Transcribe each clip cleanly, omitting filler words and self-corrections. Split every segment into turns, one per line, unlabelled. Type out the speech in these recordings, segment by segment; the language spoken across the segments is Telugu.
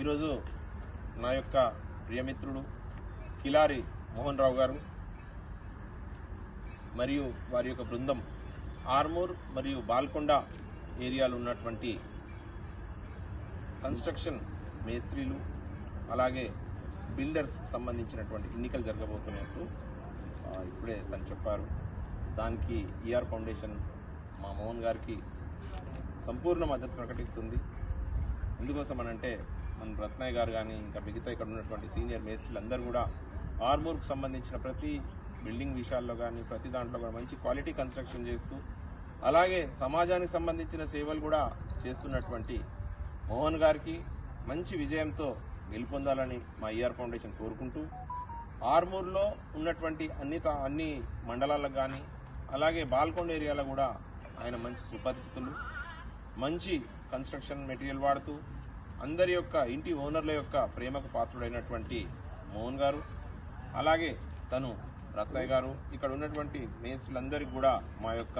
ఈరోజు నా యొక్క ప్రియమిత్రుడు కిలారి మోహన్ రావు గారు మరియు వారి యొక్క బృందం ఆర్మూర్ మరియు బాల్కొండ ఏరియాలో ఉన్నటువంటి కన్స్ట్రక్షన్ మేస్త్రీలు అలాగే బిల్డర్స్ సంబంధించినటువంటి ఎన్నికలు జరగబోతున్నట్టు ఇప్పుడే తను చెప్పారు. దానికి ఈఆర్ ఫౌండేషన్ మా మోహన్ గారికి సంపూర్ణ మద్దతు ప్రకటిస్తుంది. ఎందుకోసం అనంటే మన రత్నయ్య గారు కానీ ఇంకా మిగతా ఇక్కడ ఉన్నటువంటి సీనియర్ మేస్త్రీలు అందరూ కూడా ఆర్మూర్కు సంబంధించిన ప్రతి బిల్డింగ్ విషయాల్లో కానీ ప్రతి దాంట్లో కూడా మంచి క్వాలిటీ కన్స్ట్రక్షన్ చేస్తూ అలాగే సమాజానికి సంబంధించిన సేవలు కూడా చేస్తున్నటువంటి మోహన్ గారికి మంచి విజయంతో గెలుపొందాలని మా ఈఆర్ ఫౌండేషన్ కోరుకుంటూ ఆర్మూర్లో ఉన్నటువంటి అన్ని మండలాలకు కానీ అలాగే బాల్కొండ ఏరియాలో కూడా ఆయన మంచి సుపరిచితులు, మంచి కన్స్ట్రక్షన్ మెటీరియల్ వాడుతూ అందరి యొక్క ఇంటి ఓనర్ల యొక్క ప్రేమకు పాత్రుడైనటువంటి మోహన్ గారు అలాగే తను రత్నయ్య గారు ఇక్కడ ఉన్నటువంటి మేస్త్రులందరికీ కూడా మా యొక్క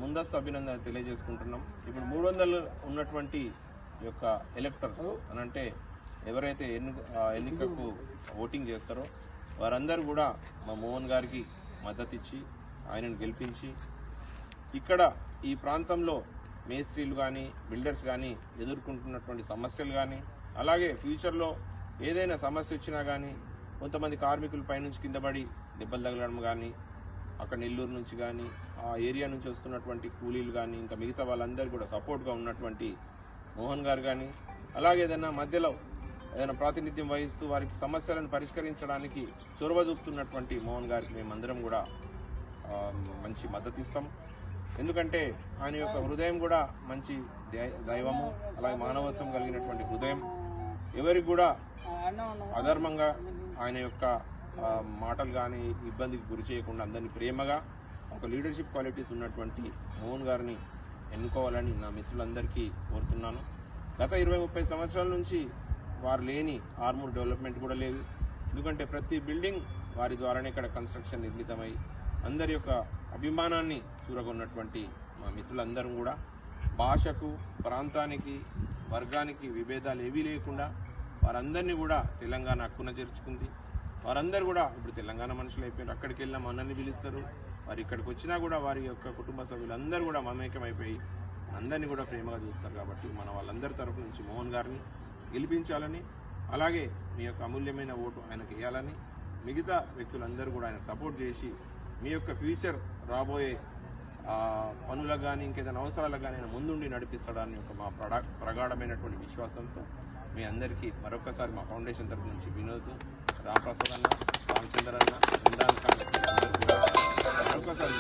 ముందస్తు అభినందన తెలియజేసుకుంటున్నాం. ఇప్పుడు 300 ఉన్నటువంటి యొక్క ఎలక్టర్స్ అనంటే ఎవరైతే ఎన్నికకు ఓటింగ్ చేస్తారో వారందరూ కూడా మా మోహన్ గారికి మద్దతు ఇచ్చి ఆయనను గెలిపించి ఇక్కడ ఈ ప్రాంతంలో మేస్త్రీలు కానీ బిల్డర్స్ కానీ ఎదుర్కొంటున్నటువంటి సమస్యలు కానీ అలాగే ఫ్యూచర్లో ఏదైనా సమస్య వచ్చినా కానీ కొంతమంది కార్మికుల పైనుంచి కింద పడి దెబ్బలు తగలడం కానీ అక్కడ నెల్లూరు నుంచి కానీ ఆ ఏరియా నుంచి వస్తున్నటువంటి కూలీలు కానీ ఇంకా మిగతా వాళ్ళందరూ కూడా సపోర్ట్గా ఉన్నటువంటి మోహన్ గారు కానీ అలాగే మధ్యలో ఏదైనా ప్రాతినిధ్యం వహిస్తూ వారికి సమస్యలను పరిష్కరించడానికి చొరవ చూపుతున్నటువంటి మోహన్ గారికి మేమందరం కూడా మంచి మద్దతు ఇస్తాం. ఎందుకంటే ఆయన యొక్క హృదయం కూడా మంచి దైవము అలాగే మానవత్వం కలిగినటువంటి హృదయం. ఎవరికి కూడా అధర్మంగా ఆయన యొక్క మాటలు కానీ ఇబ్బందికి గురి చేయకుండా అందరినీ ప్రేమగా ఒక లీడర్షిప్ క్వాలిటీస్ ఉన్నటువంటి మోహన్ గారిని ఎన్నుకోవాలని నా మిత్రులందరికీ కోరుతున్నాను. గత 20-30 సంవత్సరాల నుంచి వారు లేని ఆర్మూర్ డెవలప్మెంట్ కూడా లేదు. ఎందుకంటే ప్రతి బిల్డింగ్ వారి ద్వారానే ఇక్కడ కన్స్ట్రక్షన్ నిర్మితమై అందరి యొక్క అభిమానాన్ని చూరగొన్నటువంటి మా మిత్రులందరూ కూడా భాషకు ప్రాంతానికి వర్గానికి విభేదాలు ఏవీ లేకుండా వారందరినీ కూడా తెలంగాణ హక్కున చేర్చుకుంది. వారందరూ కూడా ఇప్పుడు తెలంగాణ మనుషులు అయిపోయారు. అక్కడికి వెళ్ళినా మనల్ని పిలుస్తారు. వారు ఇక్కడికి వచ్చినా కూడా వారి యొక్క కుటుంబ సభ్యులందరూ కూడా మమేకమైపోయి అందరినీ కూడా ప్రేమగా చూస్తారు. కాబట్టి మన వాళ్ళందరి తరఫు నుంచి మోహన్ గారిని గెలిపించాలని అలాగే మీ యొక్క అమూల్యమైన ఓటు ఆయనకు వేయాలని మిగతా వ్యక్తులందరూ కూడా ఆయనకు సపోర్ట్ చేసి మీ యొక్క ఫ్యూచర్ రాబోయే పనులకు కానీ ఇంకేదైనా అవసరాలకు కానీ ఆయన ముందుండి నడిపిస్తాడని ఒక మా ప్రగాఢమైనటువంటి విశ్వాసంతో మీ అందరికీ మరొకసారి మా ఫౌండేషన్ తరఫు నుంచి వినోద్, రామప్రసాద్ అన్న, రామచంద్ర అన్న, ఇమ్రాన్ ఖాన్ మరొకసారి